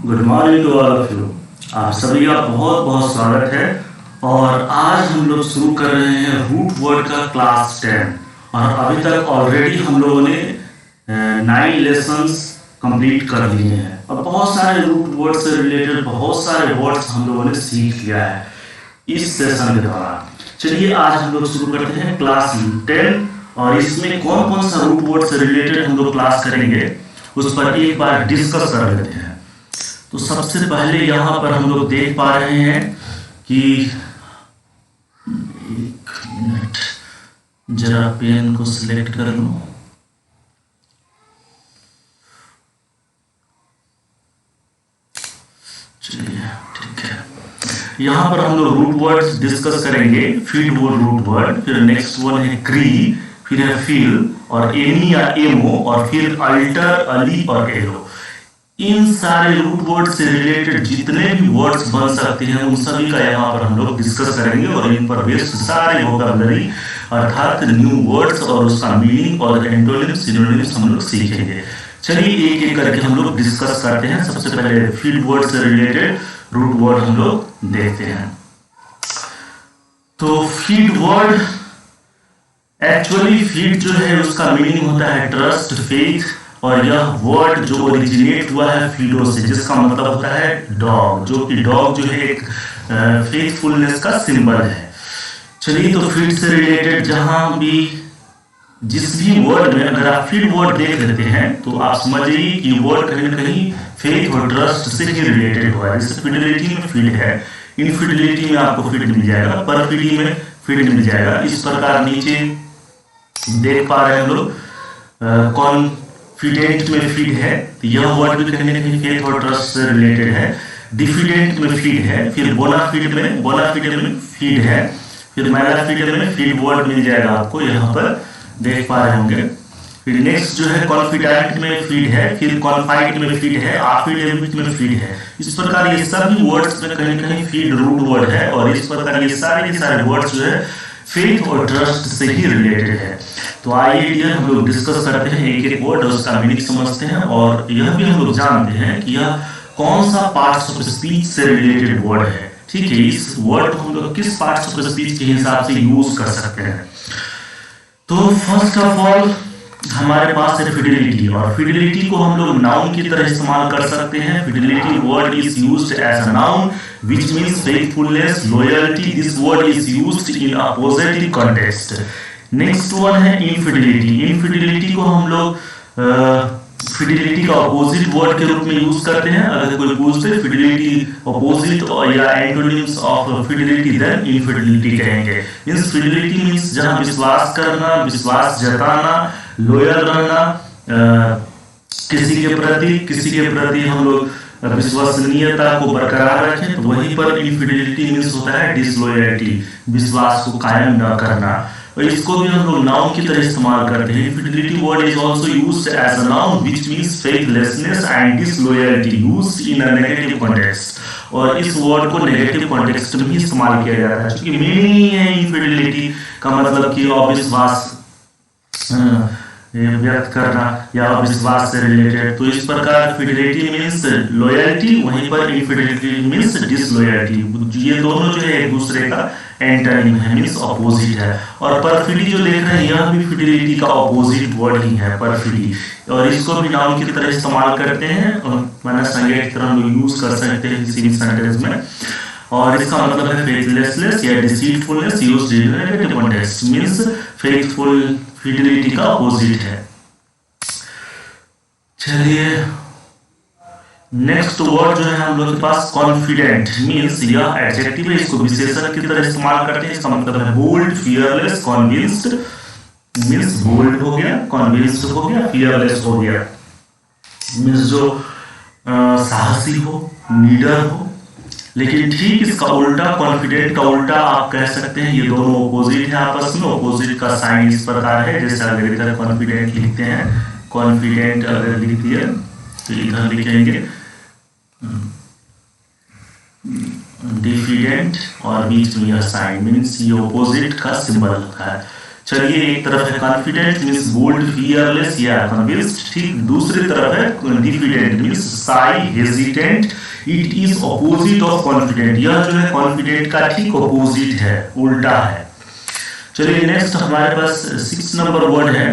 Good morning to all of you. आप सभी का बहुत बहुत स्वागत है। और आज हम लोग शुरू कर रहे हैं रूट वर्ड का क्लास 10। और अभी तक ऑलरेडी हम लोगों ने 9 लेसन्स कंप्लीट कर लिए हैं और बहुत सारे रूट वर्ड से रिलेटेड बहुत सारे वर्ड्स हम लोगों ने सीख लिया है इस सेशन के दौरान। चलिए आज हम लोग शुरू करते हैं क्लास 10 और इसमें कौन कौन सा रूट वर्ड से रिलेटेड हम लोग क्लास करेंगे उस पर एक बार डिस्कस कर लेते हैं। तो सबसे पहले यहाँ पर हम लोग देख पा रहे हैं कि एक मिनट जरा पेन को सिलेक्ट कर लूं। चलिए ठीक है, यहाँ पर हम लोग रूट वर्ड डिस्कस करेंगे। फीड वर्ड रूट वर्ड, फिर नेक्स्ट वन है क्री, फिर है फील और एमी या एमो और फिर अल्टर, अली और एलो। इन सारे रूट वर्ड से रिलेटेड जितने भी वर्ड्स बन सकते हैं उन सभी का यहाँ पर हम लोग डिस्कस करेंगे और इन पर बेस्ड सारे वोकैबुलरी अर्थात न्यू वर्ड्स और उसका मीनिंग और एंटोनिम्स सिनोनिम्स हम लोग सीखेंगे। चलिए एक एक करके हम लोग डिस्कस करते हैं। सबसे पहले फीड वर्ड से रिलेटेड रूट वर्ड हम लोग देखते हैं। तो फीड वर्ड, एक्चुअली फीड जो है उसका मीनिंग होता है ट्रस्ट, फेथ, और यह वर्ड जो ओरिजिनेट हुआ है फीडो से, जिसका मतलब होता है डॉग, जो कि डॉग जो है एक फेथफुलनेस का सिंबल है। चलिए तो फीड से रिलेटेड जहां भी जिस भी वर्ड में अगर आप फीड वर्ड देख लेते हैं तो आप समझिए कि वर्ड कहीं ना कहीं फेथ और ट्रस्ट से ही रिलेटेड हुआ है। जैसे फिडेलिटी में फीड है, इनफिडेलिटी में आपको फीड मिल जाएगा, परफिडी में फीड मिल जाएगा। इस प्रकार नीचे देख पा रहे हैं हम लोग कॉन्फिडेंट में फीड है, तो यह वर्ड भी कहीं ना कहीं फेथ और ट्रस्ट से रिलेटेड है। डिफिडेंट में फीड है, फिर बोनाफिड में फीड है, फिर मैलाफिड में फीड वर्ड मिल जाएगा आपको, यहाँ पर देख पा रहे होंगे। फिर नेक्स्ट जो है कॉन्फिडेंट में फीड है, फिर कॉन्फाइड में फीड है, आफिडेविट में फीड है। इस प्रकार ये सभी वर्ड्स में कहीं ना कहीं फीड रूट वर्ड है और इस प्रकार ये सारे के सारे वर्ड्स जो है फेथ और ट्रस्ट से ही रिलेटेड है। तो आइए हम लोग डिस्कस करते हैं एक एक वर्ड और उसका मीनिंग समझते हैं और यह भी हम लोग जानते हैं कि यह कौन सा पार्ट्स ऑफ स्पीच से रिलेटेड वर्ड है। ठीक है, इस वर्ड को हम लोग किस पार्ट्स ऑफ स्पीच के हिसाब से यूज कर सकते हैं। तो फर्स्ट ऑफ ऑल हमारे पास है फिडेलिटी, और फिडेलिटी को हम लोग नाउन की तरह इस्तेमाल कर सकते हैं। Fidelity word is used as a noun which means faithfulness, loyalty. This word is used in a positive context. Next one है इनफिडेलिटी। इनफिडेलिटी को हम लोग फिडेलिटी का अपोजिट वर्ड के रूप में यूज करते हैं। अगर कोई पूछते फिडेलिटी अपोजिट और या antonyms of fidelity, then infidelity कहेंगे। मींस फिडेलिटी मींस जहां विश्वास करना, विश्वास जताना, लॉयल रहना, किसी के प्रति हम लोग विश्वसनीयता को बरकरार रखें, तो वहीं पर इनफिडेलिटी मींस होता है डिसलॉयल्टी, विश्वास को कायम न करना। और इसको भी हम लोग नाउन की तरह इस्तेमाल करते हैं। Infidelity word is also used as a noun which means faithlessness and disloyalty used in a negative context. और इस वर्ड को नेगेटिव कॉन्टेक्स्ट में ही इस्तेमाल किया जाता है, क्योंकि मीनिंग ही है इनफिडेलिटी का मतलब कि अविश्वास व्यक्त करना या अविश्वास से रिलेटेड। तो इस प्रकार फिडेलिटी मींस लॉयल्टी, वहीं पर इनफिडेलिटी मींस डिसलॉयल्टी। ये दोनों जो है एक दूसरे का एंटोनिम है, मींस अपोजिट है। और परफिडी जो देख रहे हैं यह भी फिडेलिटी का अपोजिट वर्ड ही है, परफिडी। और इसको भी नाउन की तरह इस्तेमाल करते हैं, माना संज्ञा की तरह हम लोग यूज कर सकते हैं किसी भी सेंटेंस में। और इसका मतलब है फेथलेसनेस या deceitfulness used in negative context, means faithful fidelity का अपोजिट है। चलिए नेक्स्ट वर्ड जो है हम लोग के पास कॉन्फिडेंट, मींस यह एडजेक्टिव है, इसको विशेषण की तरह इस्तेमाल करते हैं। इसका मतलब है bold, fearless, convinced. Means bold हो गया, कन्विंस्ड हो गया, फियरलेस हो गया। मींस जो साहसी हो, नीडर हो। लेकिन ठीक इसका उल्टा, कॉन्फिडेंट का उल्टा आप कह सकते हैं, ये दोनों ऑपोजिट है आपस में। ऑपोजिट का साइन इस प्रकार है, जैसे अगर इधर कॉन्फिडेंट लिखते हैं, कॉन्फिडेंट अगर लिख दिया तो इधर लिखेंगे डिफिडेंट और बीच में यह साइन, मींस ये ऑपोजिट का सिंबल होता है। चलिए, एक तरफ है कॉन्फिडेंट मीन्स बोल्ड, फियरलेस या कन्विंस्ड, ठीक। दूसरी तरफ है डिफिडेंट मीन्स शाई, hesitant. It is opposite of confident, यह जो है कॉन्फिडेंट का ठीक ऑपोजिट है, उल्टा है। चलिए नेक्स्ट हमारे पास 6 नंबर वर्ड है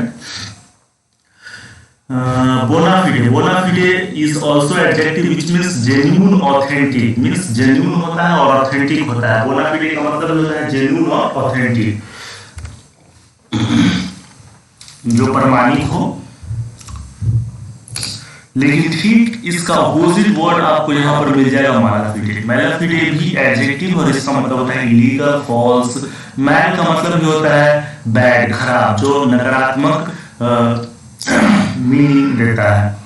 bona fide. Bona fide is also adjective which means genuine, authentic. Means genuine होता है और ऑथेंटिक होता है। बोनाफिडे का मतलब होता है जेन्यून और ऑथेंटिक, जो प्रमाणिक हो। लेकिन ठीक इसका अपोजिट वर्ड आपको यहाँ पर मिल जाएगा मैलाफिडे। मैलाफिडे भी एडजेक्टिव और इसका मतलब होता है इलीगल, फॉल्स। मैल का मतलब भी होता है बैड, खराब, जो नकारात्मक मीनिंग देता है।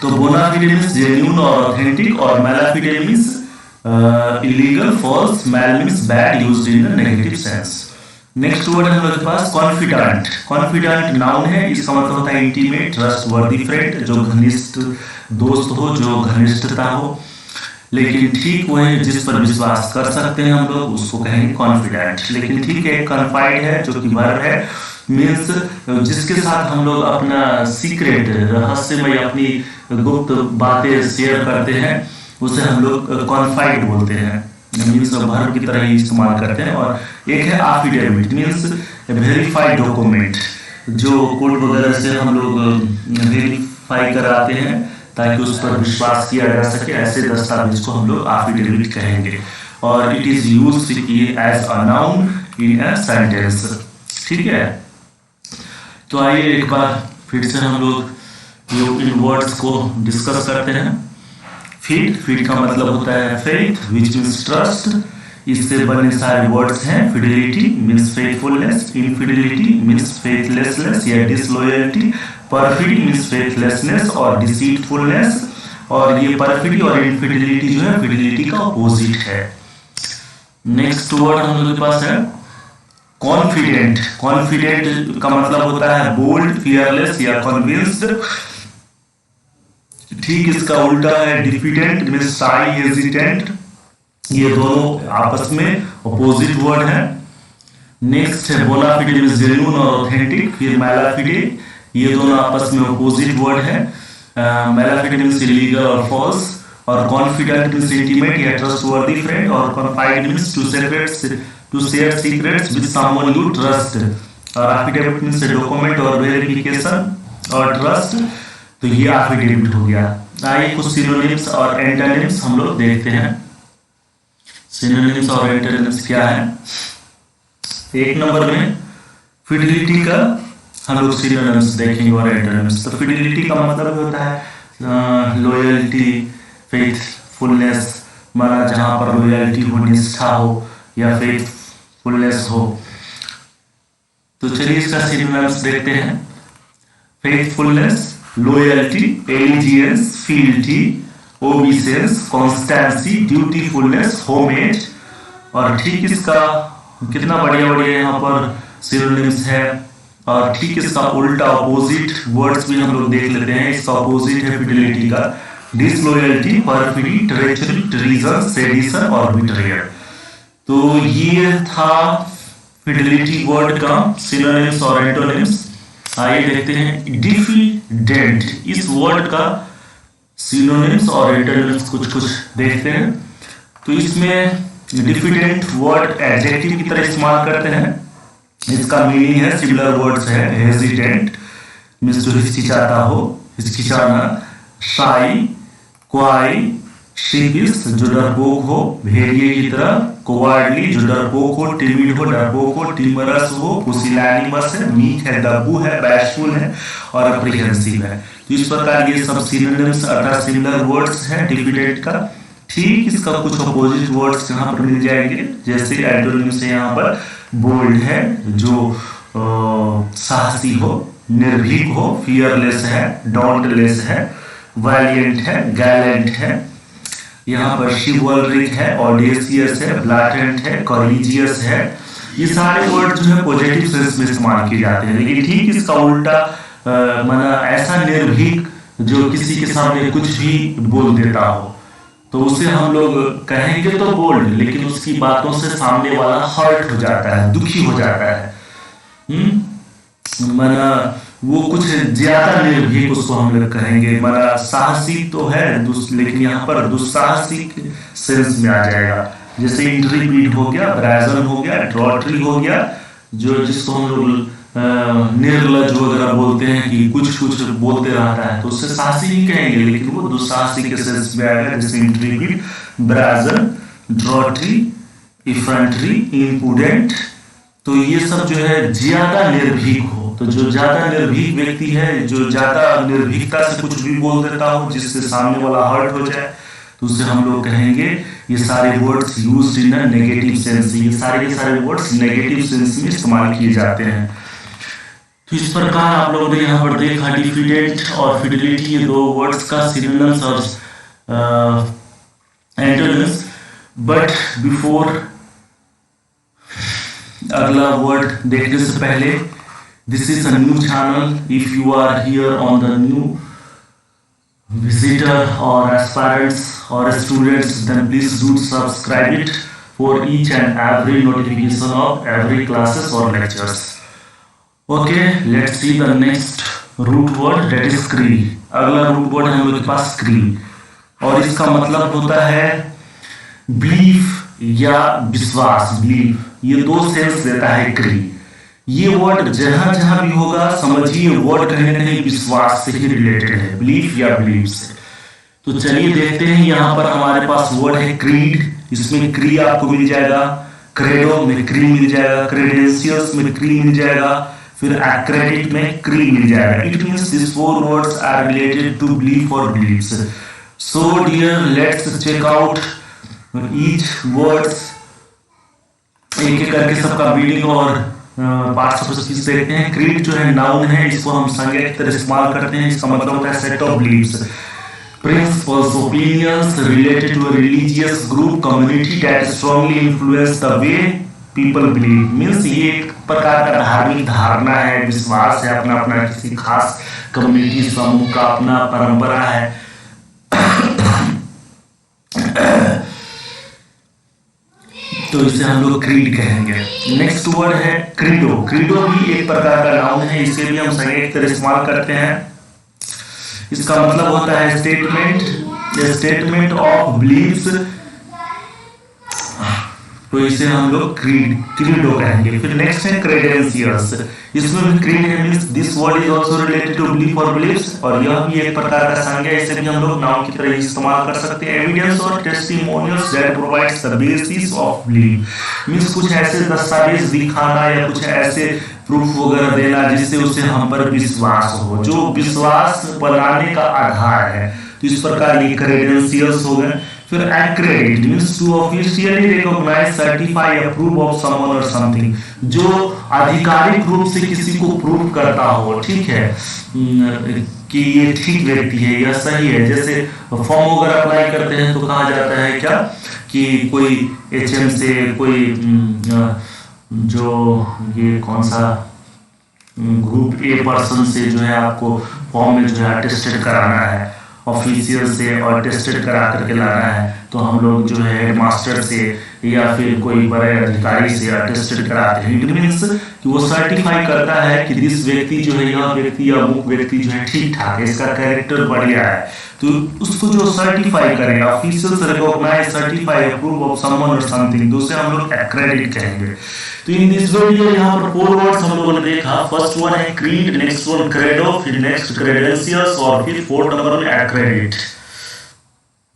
तो बोनाफिडे मीन्स जेन्यून और ऑथेंटिक, और mala fide means illegal, false. Mal means bad used in the negative sense. Next word है हमारे पास कॉन्फिडेंट। कॉन्फिडेंट नाउन है, इसका मतलब होता है इंटीमेट, ट्रस्टवर्दी फ्रेंड, जो घनिष्ठ दोस्त हो, जो घनिष्ठता हो। लेकिन ठीक वही जिस पर विश्वास कर सकते हैं हम लोग, उसको कहेंगे कॉन्फिडेंट। लेकिन ठीक है, कन्फाइड है जो कि वर्ब है, मीन्स जिसके साथ हम लोग अपना सीक्रेट, रहस्यमय, अपनी गुप्त बातें शेयर करते हैं, उसे हम लोग कॉन्फाइड बोलते हैं। मीन्स वर्ब की तरह ही इस्तेमाल करते हैं। और एक है एफिडेविट, मीन्स वेरीफाइड डॉक्यूमेंट, जो कोर्ट वगैरह से हम लोग वेरीफाई कराते हैं ताकि उस पर विश्वास किया जा सके। ऐसे दस्तावेज को हम लोग एफिडेविट कहेंगे। और it is used as a noun in a sentence, ठीक है। तो आइए एक बार फिर से हम लोग इन वर्ड्स को डिस्कस करते हैं। फीड का मतलब होता है फेथ, विच मीन्स ट्रस्ट। इससे बने सारे वर्ड्स हैं। Fidelity means faithfulness, infidelity means faithlessness या डिसलॉयल्टी, परफिडी मीन्स फेथलेसनेस और डिसीटफुलनेस। और ये परफिडी और इनफिडेलिटी जो है फिडेलिटी का अपोजिट है। नेक्स्ट वर्ड हम लोग के पास है कॉन्फिडेंट। कॉन्फिडेंट का मतलब होता है बोल्ड, फियरलेस या कन्विंस्ड। ठीक इसका उल्टा है डिफिडेंट मीन्स शाई, हेजिटेंट। ये दोनों आपस में अपोजिट वर्ड है। नेक्स्ट है बोनाफिडे मीन्स जेन्युइन और ऑथेंटिक। फिर मैलाफिडे, ये दोनों आपस में अपोजिट वर्ड है। मैलाफिडे मीन्स इलीगल और फॉल्स, और कॉन्फिडेंट मीन्स इंटीमेट या ट्रस्टवर्दी फ्रेंड, और confide means to share secrets with someone you trust, और एफिडेविट मीन्स डॉक्यूमेंट और वेरिफिकेशन और ट्रस्ट। तो ये एफिडेविट हो गया। आइए कुछ सिनोनिम्स और एंटोनिम्स हम लोग देखते हैं। सिनोनिम्स और एंटोनिम्स क्या है? एक नंबर में फिडेलिटी का हम लोग सिनोनिम्स देखेंगे और एंटोनिम्स। तो फिडेलिटी का मतलब होता है लॉयल्टी, फेथफुलनेस, माना जहां पर लॉयल्टी हो, निष्ठा हो या फेथफुलनेस हो। तो चलिए इसका सिनोनिम्स देखते हैं। Faithfulness, loyalty, allegiance, fealty, obeisance, constancy, dutifulness, homage. और ठीक इसका कितना बढ़िया बढ़िया यहाँ पर सिनोनिम्स है। और ठीक इसका उल्टा अपोजिट वर्ड्स भी हम लोग देख लेते हैं। इसका अपोजिट है फिडेलिटी का डिसलॉयल्टी, परफिडी, ट्रेचरी, ट्रीजन, सेडिशन और बिट्रेयल। तो ये था फिडेलिटी वर्ड का सिनोनिम्स और एंटोनिम्स। आइए देखते हैं डिफिडेंट, इस वर्ड का सिनोनिम्स और एंटोनिम्स कुछ कुछ देखते हैं। तो इसमें डिफिडेंट वर्ड एडजेक्टिव की तरह इस्तेमाल करते हैं। इसका मीनिंग है सिमिलर वर्ड्स है हेजिटेंट मींस जो हिचकिचाता हो, हिचकिचाना, शाई, क्वाई, शीपिश जो डरपोक हो, भेड़िए की तरह, कोवार्डली जो डरपोक हो, टिमिड हो, डरपोक हो, टिमरस हो, पुसिलैनिमस है, मीक है, दब्बू है, बैशफुल है और अप्रीहेंसिव है। तो इस प्रकार ये सब सिनोनिम्स अर्थात सिमिलर वर्ड्स हैं डिफिडेंट का। ठीक इसका कुछ अपोजिट वर्ड्स यहाँ पर मिल जाएंगे। जैसे एंटोनिम्स से यहाँ पर बोल्ड है जो साहसी हो, निर्भीक हो, फियरलेस है, डॉन्टलेस है, वैलिएंट है, गैलेंट है। यहाँ पर शिवलरिक है, ऑडेसियस है, ब्लैटेंट है, कॉरेजियस है। ये सारे वर्ड जो है पॉजिटिव सेंस में इस्तेमाल किए जाते हैं। लेकिन ठीक इसका उल्टा माना ऐसा निर्भीक जो किसी के सामने कुछ भी बोल देता हो, तो उसे हम लोग कहेंगे तो बोल्ड, लेकिन उसकी बातों से सामने वाला हर्ट हो जाता है, दुखी हो जाता है। माना वो कुछ ज्यादा निर्भीक उसको हम लोग कहेंगे। माना साहसी तो है लेकिन यहाँ पर दुस्साहसिक सेंस में आ जाएगा। जैसे इंट्रीपीड हो गया, ब्राजन हो गया, ड्रॉटरी हो गया, जो जिसको हम लोग निर्लज वगैरह बोलते हैं कि कुछ कुछ बोलते रहता है, तो उससे साहसी नहीं कहेंगे, लेकिन वो दुस्साहसी के सेंस में आएगा। जैसे इंट्रीपीड, ब्राजन, ड्रॉटरी, इफेंट्री, इम्पुडेंट, तो ये सब जो है ज्यादा निर्भीक हो। तो जो ज्यादा निर्भीक व्यक्ति है, जो ज्यादा निर्भीकता से कुछ भी बोल देता हो जिससे सामने वाला हर्ट हो जाए, तो उसे हम लोग कहेंगे। ये सारे words used in a negative sense, ये सारे के सारे वर्ड्स नेगेटिव सेंस में इस्तेमाल किए जाते हैं। तो इस प्रकार आप लोगों ने यहाँ पर देखा डिफिडेंट और फिडिलिटी, ये दो वर्ड्स का सिनोनिम्स और एंटोनिम्स। बट बिफोर अगला वर्ड देखने से पहले, this is a new channel. If you are here on the new visitor or aspirants or students, then please do subscribe it for each and every notification of every classes or lectures. Okay, let's see the next root word, that is क्री। अगला root word है हम लोग के पास क्री, और इसका मतलब होता है बिलीफ या विश्वास। बिलीफ, ये दो सेंस देता है क्री। ये वर्ड जहां जहां भी होगा समझिए वर्ड कहीं ना कहीं विश्वास से ही रिलेटेड है, बिलीफ या बिलीफ से। तो चलिए देखते हैं, यहाँ पर हमारे पास वर्ड है क्रीड। इसमें क्री आपको मिल जाएगा, क्रेडो में क्री मिल जाएगा, क्रेडेंशियल्स में क्री मिल जाएगा, फिर एक्रेडिट में क्री मिल जाएगा। It means this four words are related to belief और beliefs. So dear, let's check out each words, एक एक करके सबका मीनिंग और पार्ट्स देखते हैं। क्रीड जो है नाउन है, इसको हम संज्ञा की तरह इस्तेमाल करते हैं। इसका मतलब होता है set of beliefs, principles, opinions related to a religious group, community that strongly influence the way people believe. Means ये एक प्रकार का धार्मिक धारणा है, विश्वास है, अपना अपना किसी खास कम्युनिटी समूह का अपना परंपरा है। तो इसे हम लोग क्रीड कहेंगे। नेक्स्ट वर्ड है क्रीडो। क्रीडो भी एक प्रकार का नाउन है, इसे भी हम संज्ञा की तरह इस्तेमाल करते हैं। इसका मतलब होता है स्टेटमेंट ऑफ बिलीफ्स, तो इसे हम लोग क्रीडो कहेंगे। फिर नेक्स्ट है क्रेडेंशियल्स। इसमें भी क्रीड है, means this word is also related to belief और बिलीफ्स, और यह भी एक प्रकार का संज्ञा, इसे भी हम लोग नाउन की तरह इस्तेमाल कर सकते हैं। एविडेंस और testimonials that provides the basis of belief, means कुछ ऐसे दस्तावेज दिखाना या कुछ ऐसे प्रूफ वगैरह देना जिससे उसे हम पर विश्वास हो, जो विश्वास बनाने का आधार है। तो इस प्रकार ये क्रेडेंशियल्स हो गए। फिर accredit means to officially recognize, certify, approve of someone or something, जो आधिकारिक रूप से किसी को प्रूव करता हो, ठीक है, कि ये ठीक व्यक्ति है या सही है। जैसे फॉर्म वगैरह अप्लाई करते हैं तो कहा जाता है क्या कि कोई HM से कोई जो ये कौन सा ग्रुप ए पर्सन से जो है आपको फॉर्म में जो है अटेस्टेड कराना है, ऑफिशियल से और टेस्टेड करा करके लाना है, तो हम लोग जो है हेडमास्टर से या फिर कोई बड़े अधिकारी से अटेस्टेड कराते हैं। इट मींस कि वो सर्टिफाई करता है कि दिस व्यक्ति जो है, यह व्यक्ति या वो व्यक्ति जो है ठीक ठाक है, इसका कैरेक्टर बढ़िया है, तो उसको जो सर्टिफाई करेगा, ऑफिशियल से recognise, certify, approve of someone और समथिंग, तो उसे हम लोग एक्रेडिट कहेंगे। तो इन दिस वीडियो यहाँ पर फोर वर्ड्स हम लोगों ने देखा। फर्स्ट वन है क्रीड, नेक्स्ट वन क्रेडो, फिर नेक्स्ट क्रेडेंशियल्स और फिर फोर्थ नंबर में एक्रेडिट।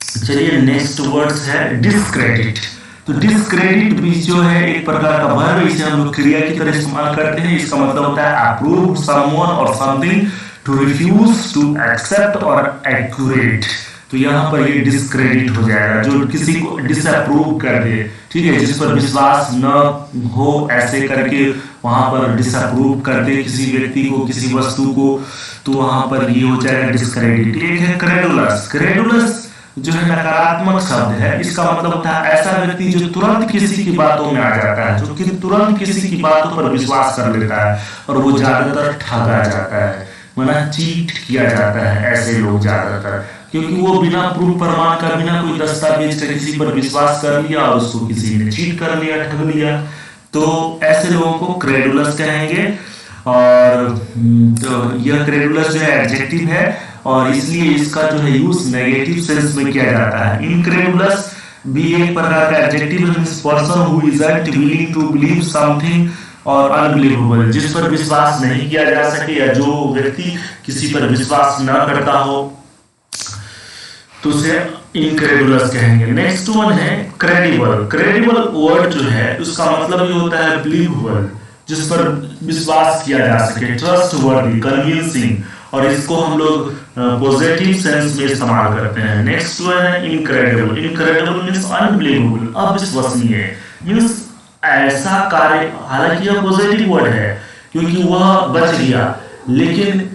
चलिए नेक्स्ट वर्ड्स है डिस्क्रेडिट। तो डिस्क्रेडिट भी जो है एक प्रकार का वर्ब, इसे हम लोग क्रिया की तरह इस्तेमाल करते हैं। इसका मतलब होता है अप्रूव समवन और something, to refuse, to accept और एक्यूरेट। तो यहाँ पर ये डिस्क्रेडिट हो जाएगा, जो किसी को डिसअप्रूव कर दे, ठीक है, जिस पर विश्वास न हो ऐसे करके वहां पर डिसअप्रूव कर दे किसी व्यक्ति को, किसी वस्तु को, तो वहां पर ये हो जाएगा डिस्क्रेडिट। एक है क्रेडुलस। क्रेडुलस जो है नकारात्मक शब्द है, इसका मतलब होता है ऐसा व्यक्ति जो तुरंत किसी की बातों में आ जाता है, जो कि तुरंत किसी की बातों पर विश्वास कर लेता है, और वो ज्यादातर ठगा जाता है, माना चीट किया जाता है ऐसे लोग ज्यादातर, क्योंकि वो बिना प्रूफ प्रमाण का, बिना कोई दस्तावेज का किसी पर विश्वास कर लिया और उसको किसी ने चीट कर लिया, ठग लिया। तो ऐसे लोगों को क्रेडुलस कहेंगे। और तो यह क्रेडुलस जो है एडजेक्टिव है और इसलिए इसका जो है यूज नेगेटिव सेंस में किया जाता है। इनक्रेडुलस भी एक प्रकार का एडजेक्टिव है, means person who isn't willing to believe something और अनबिलीवेबल, जिस पर विश्वास नहीं किया जा सके या जो व्यक्ति किसी पर विश्वास न करता हो तो उसे इनक्रेडुलस कहेंगे। नेक्स्ट वन है क्रेडिबल। क्रेडिबल वर्ड जो है उसका मतलब ये होता है बिलीवेबल, जिस पर विश्वास किया जा सके, ट्रस्टवर्दी, कन्विंसिंग, और इसको हम लोग पॉजिटिव सेंस में इस्तेमाल करते हैं। नेक्स्ट वन है इनक्रेडिबल। इनक्रेडिबल मींस अनबिलीवेबल, अविश्वसनीय, मींस ऐसा कार्य, हालांकि यह पॉजिटिव वर्ड है क्योंकि वह बच गया, लेकिन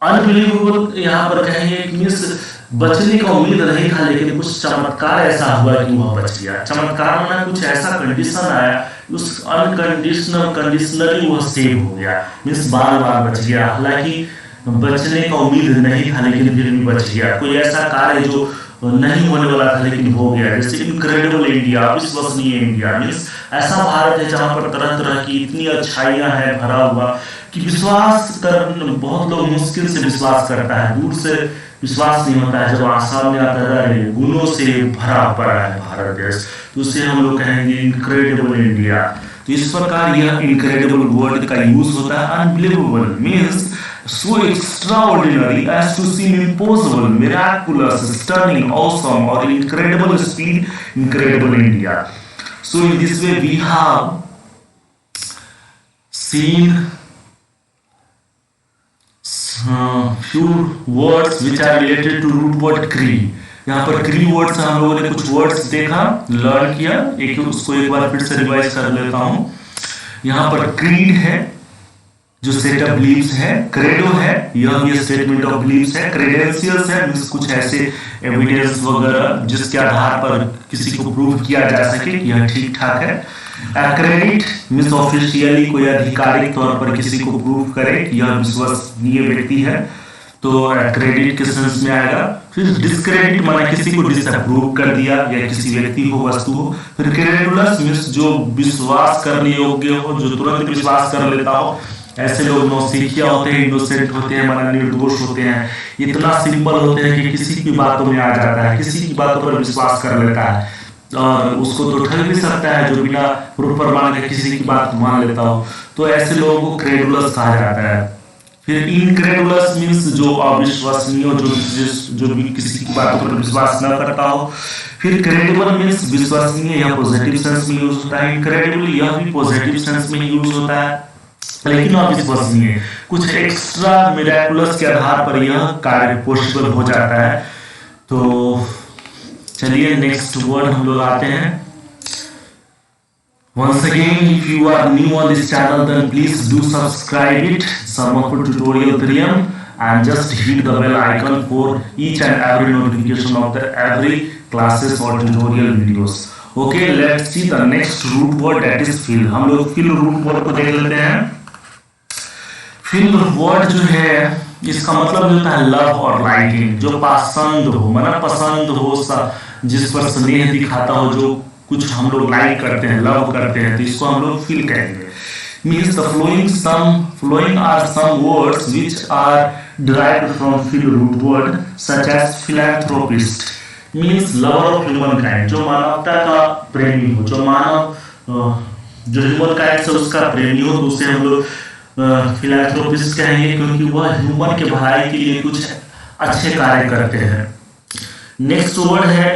अनबिलीवेबल यहाँ पर कहेंगे मींस बचने का उम्मीद नहीं था लेकिन कुछ चमत्कार ऐसा हुआ कि वह बच गया। चमत्कार में कुछ ऐसा कंडीशन आया, उस कंडीशनली वह सेव हो गया, मींस बार बार बच गया। हालांकि बचने का उम्मीद नहीं था लेकिन फिर भी बच गया। कोई ऐसा कार्य जो नहीं होने वाला था लेकिन हो गया, जैसे इनक्रेडिबल इंडिया, अविश्वसनीय इंडिया, मींस ऐसा भारत है जहां पर तरह तरह की इतनी अच्छाइयां हैं भरा हुआ कि विश्वास कर बहुत लोग मुश्किल से विश्वास करता है, दूर से विश्वास नहीं होता है, जब सामने आता है गुणों से भरा पड़ा है भारत देश, तो उसे हम लोग कहेंगे इनक्रेडिबल इंडिया। तो इस प्रकार यह इनक्रेडिबल वर्ड का यूज होता है। Unbelievable means so extraordinary as to seem impossible, miraculous, stunning, awesome, or incredible speed, incredible India. So in this way we have seen few words which are related to root word क्री। यहाँ पर क्री word से हम लोगों ने कुछ words देखा, लर्न किया, उसको एक बार फिर से रिवाइज कर लेता हूँ। यहाँ पर क्रीड है जो सेट ऑफ बिलीव्स है, क्रेडो है यह भी स्टेटमेंट ऑफ बिलीव्स है, क्रेडेंशियल्स है मींस कुछ ऐसे एविडेंस वगैरह जिसके आधार पर किसी को प्रूव किया जा सके कि यह ठीक ठाक है। एक्रेडिट मींस ऑफिशियली कोई आधिकारिक तौर पर किसी को प्रूव करे कि यह विश्वसनीय व्यक्ति है, तो क्रेडिट के सेंस में आएगा। फिर डिस्क्रेडिट माने किसी को डिसअप्रूव कर दिया या किसी व्यक्ति हो, वस्तु हो। फिर क्रेडुलस मींस जो विश्वास करने योग्य हो, जो तुरंत विश्वास कर लेता हो। ऐसे लोग नौसिखिया होते हैं, इनोसेंट होते हैं, माना निर्दोष होते हैं, इतना सिंपल होते हैं कि किसी की बातों में आ जाता है, किसी की बातों पर विश्वास कर लेता है और उसको तो ठग भी सकता है जो बिना प्रूफ प्रमाण के किसी की बात मान लेता हो। तो ऐसे लोगों को क्रेडुलस कहा जाता है। फिर इनक्रेडुलस मींस जो अविश्वसनीय, जो भी किसी की बातों पर विश्वास न करता हो। फिर क्रेडिबल मींस विश्वसनीय, यह पॉजिटिव सेंस में यूज होता है। इनक्रेडिबल यह भी पॉजिटिव सेंस में यूज होता है, लेकिन अविश्वसनीय, कुछ एक्स्ट्रा मिराकुलस के आधार पर यह कार्य पॉसिबल हो जाता है। तो चलिए नेक्स्ट वर्ड हम लोग आते हैं। Once again, if you are new on this channel, then please do subscribe it, Sarmapur Tutorial 3M, and just hit the bell icon for each and every notification of the every classes or tutorial videos. Okay, let's see the next root word, that is fill. हम लोग fill root word को देख लेते हैं। fill word जो है इसका मतलब होता है लव और लाइकिंग, जो पसंद हो, मन पसंद हो, जिस पर स्नेह दिखाता हो, जो कुछ हम लोग लाइक करते हैं, लव करते हैं, तो इसको हम लोग फील कहेंगे। Means the flowing are some words which are derived from fill root word such as philanthropist means lover of humankind, जो मानवता का प्रेमी हो, जो मानव जो ह्यूमनकाइंड से उसका प्रेमी हो, तो उसे हम लोग फिलैंथ्रोपिस्ट कहेंगे क्योंकि वह ह्यूमन के भलाई के लिए कुछ अच्छे कार्य करते हैं। नेक्स्ट वर्ड है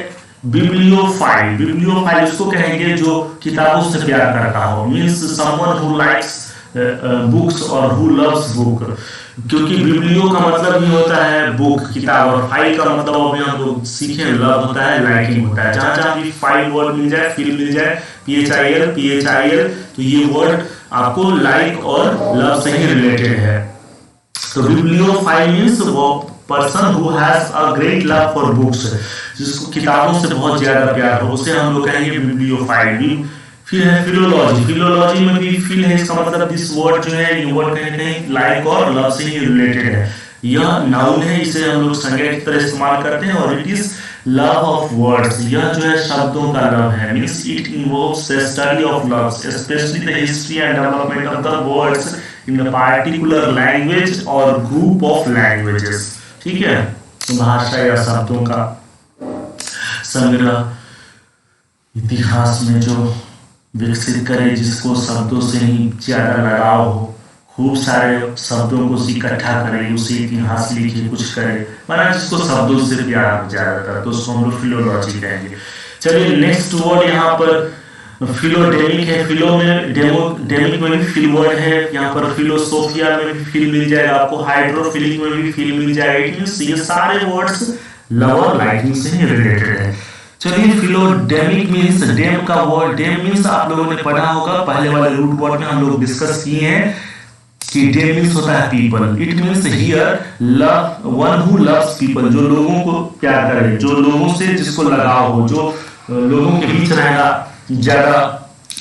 बिब्लियोफाइल। बिब्लियोफाइल उसको कहेंगे जो किताबों से प्यार करता हो, means someone who likes books और हु लव्स बुक, क्योंकि बिब्लियो का मतलब ही होता है बुक, किताब, और फाइल का मतलब अभी हम लोग सीखे लव होता है, लाइकिंग होता है। जहां जहां भी फाइल वर्ड मिल जाए, फिल मिल जाए, PHIL, तो ये वर्ड आपको लाइक और लव से ही रिलेटेड है। तो बिब्लियोफाइल मींस वो person who has a great love for books, जिसको किताबों से बहुत ज्यादा प्यार हो, उसे हम लोग कहेंगे बिब्लियोफाइल। फिर है फिलोलॉजी। फिलोलॉजी में भी फिल है, इसका मतलब दिस वर्ड जो है, ये वर्ड कहीं नहीं लाइक और लव से ही रिलेटेड है। यह नाउन है, इसे हम लोग संज्ञा की तरह इस्तेमाल करते हैं और it is love of words, यह जो है शब्दों का लव है, means it involves the study of love, specially the history and development of the words in a particular language और ग्रुप ऑफ लैंग्वेजेस। ठीक है, भाषा या शब्दों का संग्रह इतिहास में जो विकसित करे, जिसको शब्दों से ही ज्यादा लगाव हो, खूब सारे शब्दों को इकट्ठा करे, उसे इतिहास लिखे, कुछ करे, माना जिसको शब्दों से प्यार हो ज्यादातर, तो उसको हम लोग फिलोलॉजी कहेंगे। चलिए नेक्स्ट वर्ड यहाँ पर फिलोडेमिक है। फिलो में डेमिक में भी फिल वर्ड है, यहाँ पर फिलोसोफिया में भी फिल मिल जाएगा आपको, हाइड्रोफिलिक में भी फिल मिल जाएगा। ये सारे वर्ड्स लव और लाइकिंग से ही रिलेटेड है। चलिए फिलोडेमिक मीन्स, डेम का वर्ड, डेम मीन्स आप लोगों ने पढ़ा होगा, पहले वाले रूट वर्ड में हम लोग डिस्कस किए हैं कि डेम मीन्स होता है people. It means here love, one who loves people, जो लोगों को प्यार करे, जो लोगों से जिसको लगाव हो, जो लोगों के बीच रहना ज्यादा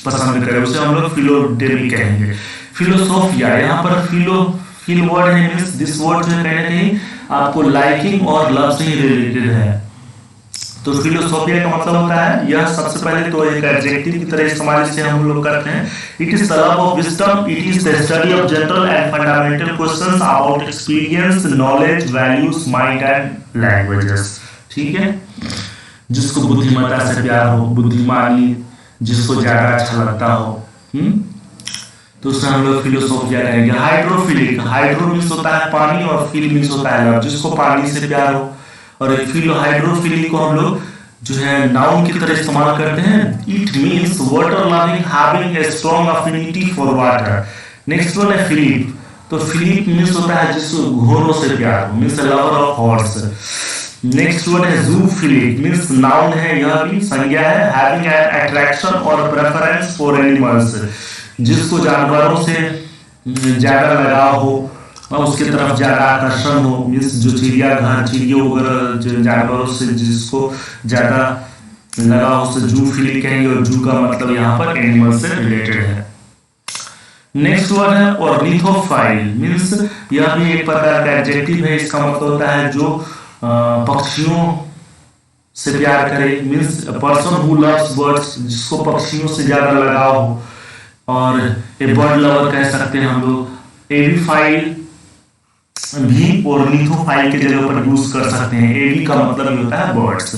पसंद करे, उसे हम लोग फिलोडेमिक कहेंगे। फिलोसोफिया, यहाँ पर फिल वर्ड है, मीन्स दिस वर्ड जो है कहीं ना कहीं आपको लाइकिंग और लव से ही रिलेटेड है। तो फिलोसोफिया का मतलब होता है, यह सबसे पहले तो एक एडजेक्टिव की तरह इस्तेमाल से हम लोग करते हैं। It is the love of wisdom, it is the study of general and fundamental questions about experience, knowledge, values, mind and languages. ठीक है, जिसको बुद्धिमत्ता से प्यार हो, बुद्धिमानी जिसको ज्यादा अच्छा लगता हो, तो उससे हम लोग फिलोसोफिया कहेंगे। हाइड्रोफिलिक, हाइड्रो मीन्स होता है पानी और फिल मीन्स होता है लव, जिसको पानी से प्यार हो। और हाइड्रोफिलिक को हम लोग जो है नाउन की तरह इस्तेमाल करते हैं। It means water loving, having a strong affinity for water. Next one है फिलिप, तो फिलिप मींस होता है जिसको घोड़ों से प्यार हो, means lover of horse. Next one है जूफिलिक, मींस नाउन है, यह भी संज्ञा है, हैविंग एन अट्रैक्शन और प्रेफरेंस फॉर एनिमल्स, जिसको जानवरों से ज्यादा लगाव हो और उसके तरफ ज्यादा आकर्षण हो, मीन्स जो चिड़ियाघर, चिड़ियों वगैरह जो जानवरों से जिसको ज्यादा लगाव, उसे जूफिलिक कहेंगे। और जू का मतलब यहाँ पर एनिमल से रिलेटेड है। नेक्स्ट वर्ड है ऑर्निथोफाइल, मीन्स यह भी एक प्रकार का एडजेक्टिव है, इसका मतलब होता है जो पक्षियों से प्यार करे, means person who loves birds, जिसको पक्षियों से ज्यादा लगाव हो, और ए बर्ड लवर कह सकते हैं हम लोग। एविफाइल भी ऑर्निथोफाइल के जगह पर यूज कर सकते हैं, एवी का मतलब होता है बर्ड्स।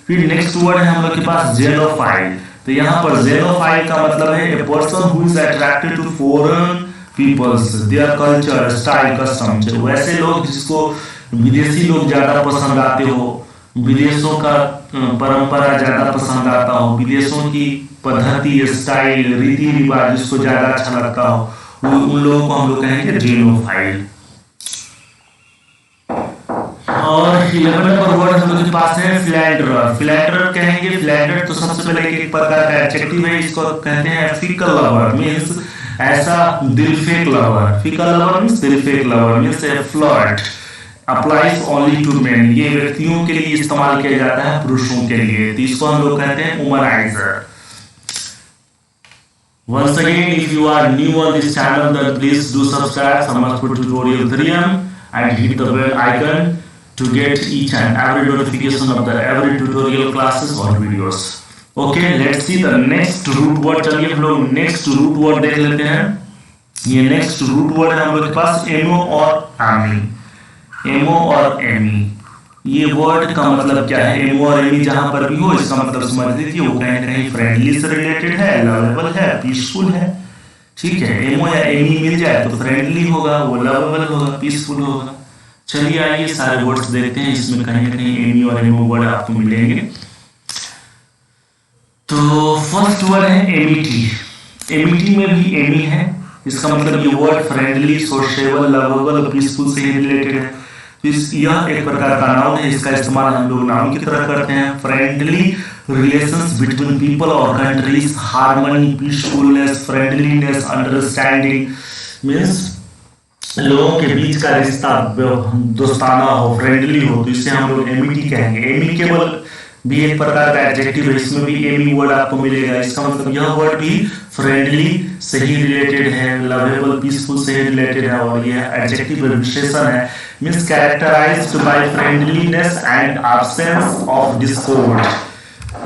फिर नेक्स्ट वर्ड है हम लोग के पास जेनोफाइल, तो यहाँ पर जेनोफाइल का मतलब है a person who is attracted to foreign peoples, their culture, style, customs, वैसे लोग जिसको विदेशी लोग ज्यादा पसंद आते हो, विदेशों का परंपरा ज्यादा पसंद आता हो, विदेशों की पद्धति, स्टाइल, रीति रिवाज जिसको ज्यादा अच्छा लगता हो, उन लोगों को हम लोग कहेंगे जेनोफाइल। और 11 नंबर वर्ड हम लोग के पास है फिलैंडरर। फिलैंडरर कहेंगे, फिलैंडर तो सबसे पहले एक प्रकार का एडजेक्टिव है, इसको कहते हैं फिकल लवर, मींस ऐसा दिलफेक लवर। फिकल लवर मींस दिलफेक lover, means a flirt, applies only to men, ये व्यक्तियों के लिए इस्तेमाल किया जाता है, पुरुषों के लिए, तो इसको हम लोग कहते हैं womaniser. Once again, if you are new on this channel, then please do subscribe Samarthpur Tutorial 3M and hit the bell icon to get each and every notification of the every tutorial classes or videos. Okay, let's see the next root word। चलिए हम लोग next root word देख लेते हैं। ये next root word है हम लोग के पास एमो और एमी। एमो और एमी, ये वर्ड का मतलब क्या है? एमो और एमी जहां पर भी हो, इसका मतलब समझ लीजिए वो कहीं ना कहीं फ्रेंडली से रिलेटेड है, लवेबल है, पीसफुल है। ठीक है, एमो या एमी मिल जाए तो फ्रेंडली होगा, वो लवेबल होगा, पीसफुल होगा। चलिए आइए सारे वर्ड्स देखते हैं, इसमें कहीं ना कहीं एमी और एमो वर्ड आपको मिलेंगे। तो फर्स्ट वर्ड है एमिटी। एमिटी में भी एमी है, इसका मतलब ये word friendly, sociable, lovable, peaceful से रिलेटेड है। यह एक प्रकार का नाउन है, इसका इस्तेमाल हम लोग नाउन की तरह करते हैं। फ्रेंडली रिलेशंस बिटवीन पीपल और countries, harmony, peacefulness, friendliness, understanding, means लोगों के बीच का रिश्ता दोस्ताना हो, फ्रेंडली हो, तो इसे हम लोग एमिटी कहेंगे। एमिकेबल भी एक प्रकार का एडजेक्टिव है, इसमें भी एमी वर्ड आपको मिलेगा। इसका मतलब यह वर्ड भी फ्रेंडली से ही रिलेटेड है, लवेबल पीसफुल से ही रिलेटेड है, और यह एडजेक्टिव विशेषण है, means characterised by friendliness and absence of discord.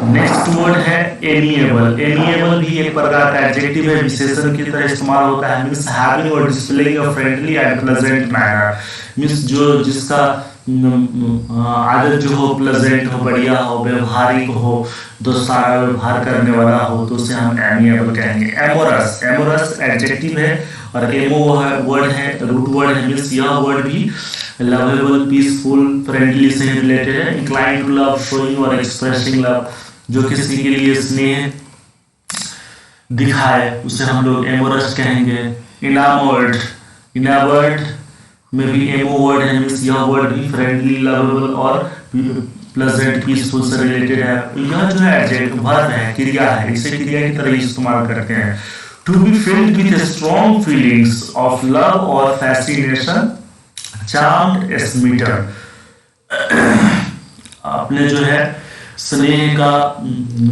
Next word है एमिएबल। एमिएबल भी एक प्रकार का एडजेक्टिव है, विशेषण की तरह इस्तेमाल होता है, मींस हैविंग और displaying a friendly and pleasant manner, means जो जिसका आदत जो हो प्लेजेंट हो, बढ़िया हो, व्यवहारिक हो, दोस्ताना व्यवहार करने वाला हो, तो उसे हम एमिएबल कहेंगे। एमोरस, एमोरस एडजेक्टिव है और एमो वर्ड है, रूट वर्ड है, मींस यह वर्ड भी लवेबल पीसफुल फ्रेंडली से रिलेटेड है। इंक्लाइन टू लव, शोइंग और एक्सप्रेसिंग लव, जो किसी के लिए स्नेह दिखाए उसे हम लोग एमोरस कहेंगे। इनामर्ड, इनामर्ड में भी एमो वर्ड है, मींस यह वर्ड भी फ्रेंडली लवेबल और प्लेजेंट पीसफुल से रिलेटेड है। यह जो है एडजेक्टिव वर्ब है, क्रिया है, इसे क्रिया की तरह इस्तेमाल करते हैं। To be filled with strong feelings of love और फैसिनेशन, चार्म्ड, स्मिटन, अपने जो है स्नेह का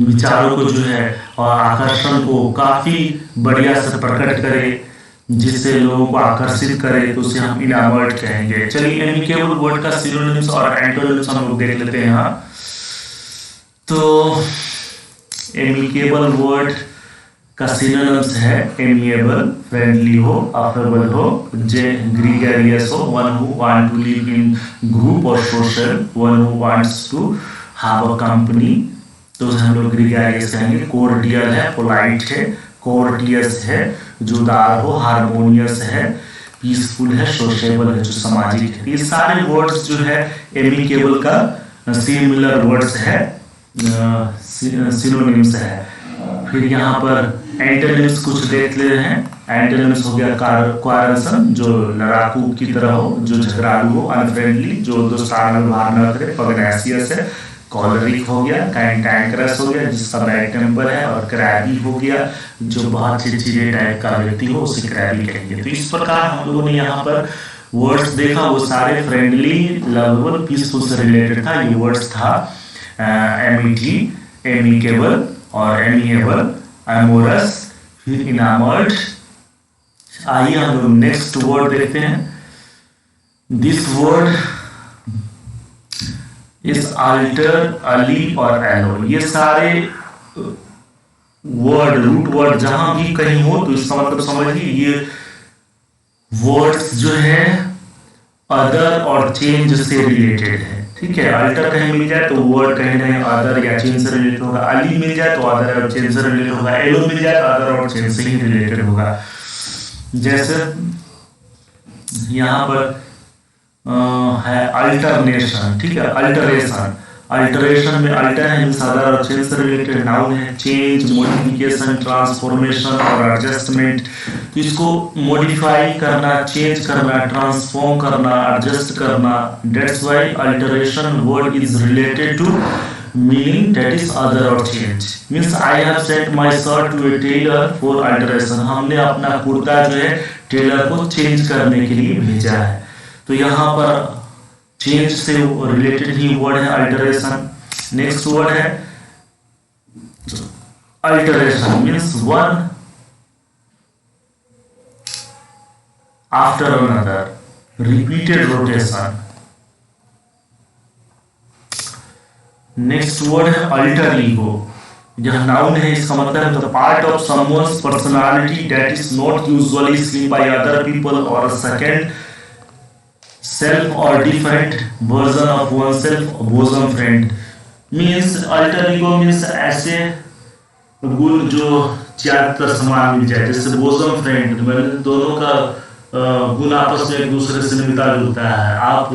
विचारों को जो है और आकर्षण को काफी बढ़िया से प्रकट करे, जिससे लोगों को आकर्षित करे, तो उसे हम इनामर्ड कहेंगे। चलिए एमिकेबल वर्ड का सिनोनिम्स और एंटोनिम्स हम लोग देख लेते हैं यहाँ। तो एमिकेबल वर्ड का सिनोनिम्स है एमिएबल, फ्रेंडली हो, अफेबल हो, ग्रीगरियस हो, one who want to live in group और social, one who wants to have a company, तो हम लोग ग्रीगरियस कहेंगे। कोर्डियल है, पोलाइट है, कोर्टियस है, जो उदार हो, हार्मोनियस है, पीसफुल है, सोशेबल है, जो सामाजिक है। ये सारे वर्ड्स जो है एमिकेबल का सिमिलर वर्ड्स है, सिनोनिम्स है। फिर यहाँ पर एंटोनिम्स कुछ देख ले रहे हैं। एंटोनिम्स हो गया क्वारसन, जो लड़ाकू की तरह हो, जो झगड़ालू हो, अनफ्रेंडली, जो दोस्ताना व्यवहार न करे, पगनेसियस है, कॉलरिक हो गया, कैंटैंकरस हो गया, जिसका बैड टेम्पर है, और क्रैबी हो गया, जो बहुत चिड़चिड़े टाइप का व्यक्ति हो, उसे क्रैबी कहेंगे। तो इस प्रकार हम लोगों ने यहाँ पर वर्ड्स देखा, वो सारे फ्रेंडली, लवेबल, पीसफुल से रिलेटेड था। ये वर्ड्स था एमिटी, एमिकेबल और एमिएबल, एमोरस, फिर इनामर्ड। आइए हम लोग नेक्स्ट वर्ड देखते हैं। दिस वर्ड इस अल्टर, अली और एलो, ये सारे वर्ड, रूट वर्ड जहां भी कहीं हो, तो इसका मतलब समझिए ये वर्ड्स जो है अदर और चेंज से रिलेटेड है। ठीक है, अल्टर कहीं मिल जाए तो वर्ड कहीं ना अदर या चेंज से रिलेटेड होगा, अली मिल जाए तो अदर और चेंज से रिलेटेड होगा, एलो मिल जाए तो अदर और चेंज से ही रिलेटेड होगा। जैसे यहाँ पर है अल्टरनेशन, ठीक है, अल्टरेशन, अल्टरेशन में अल्टर है, अदर और चेंज से रिलेटेड नाउन है। चेंज, मॉडिफिकेशन, ट्रांसफॉर्मेशन और एडजस्टमेंट, तो इसको मॉडिफाई करना, चेंज करना, ट्रांसफॉर्म करना, एडजस्ट करना। That's why alteration word is related to meaning that is other और change. Means I have sent my shirt to a tailor for alteration, हमने अपना कुर्ता जो है टेलर को चेंज करने के लिए भेजा है। तो यहाँ पर चेंज से रिलेटेड ही वर्ड है अल्टरेशन। नेक्स्ट वर्ड है alteration, means one after another, repeated rotation. Next word है अल्टर ईगो, यह नाउन है, इसका मतलब है the part of someone's personality that is not usually seen by other people और सेकंड सेल्फ और different version of one self, bosom friend. Means alter ego means ऐसे गुण जो ज्यादातर समान मिल जाए, जैसे बोसम फ्रेंड, दोनों का गुण आपस में एक दूसरे से मिलता जुलता है। आप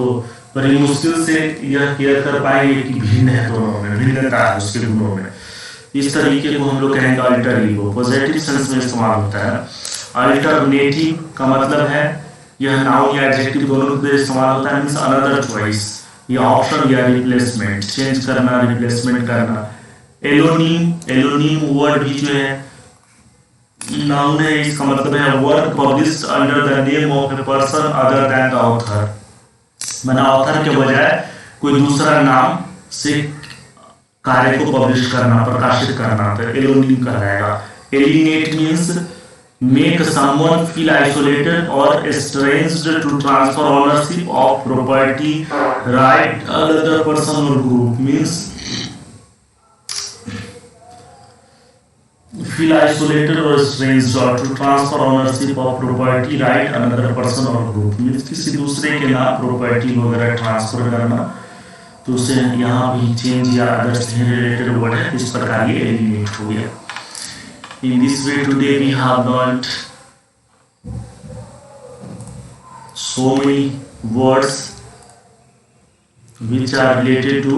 बड़ी मुश्किल से यह केयर कर पाएंगे कि भिन्न है, दोनों में भिन्नता है उसके गुणों में। इस तरीके को हम लोग कहेंगे अल्टर ईगो, पॉजिटिव सेंस में इस्तेमाल होता है। अल्टरनेटिव का मतलब है यह नाउन या एडजेक्टिव दोनों के इस्तेमाल होता है, मींस अनदर चॉइस या ऑप्शन या रिप्लेसमेंट, चेंज करना, रिप्लेसमेंट करना। एलोनीम, एलोनीम वर्ड भी जो है नाउन है, इसका मतलब है work published under the name of a person other than the author, माना ऑथर के बजाय कोई दूसरा नाम से कार्य को पब्लिश करना, प्रकाशित करना, तो एलोनिम कहलाएगा। Alienate means make someone feel isolated और estranged to transfer ownership of property right another person और group means feel isolated or estranged or to transfer ownership of property right another person or group means किसी दूसरे के नाम property वगैरह transfer करना, तो उसे यहाँ भी चेंज या अदर से रिलेटेड वर्ड है, इस प्रकार ये एलिनेट हो गया। In this way today we have learned so many words which are related to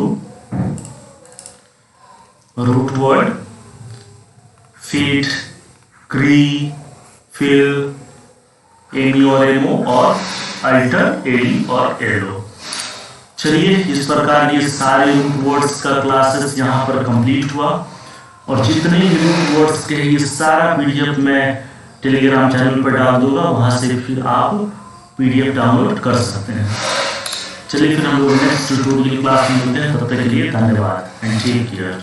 root word feed, cree, fill, any और एमओ और अल्टर एडी और एलो। चलिए इस प्रकार ये सारे रूट वर्ड्स का क्लासेस यहाँ पर कंप्लीट हुआ, और जितने भी रूट वर्ड्स के ये सारा पीडीएफ मैं टेलीग्राम चैनल पर डाल दूंगा, वहां से फिर आप पीडीएफ डाउनलोड कर सकते हैं। चलिए फिर हम लोग नेक्स्ट ट्यूटोरियल क्लास में मिलते हैं, तब तक के लिए धन्यवाद एंड टेक केयर।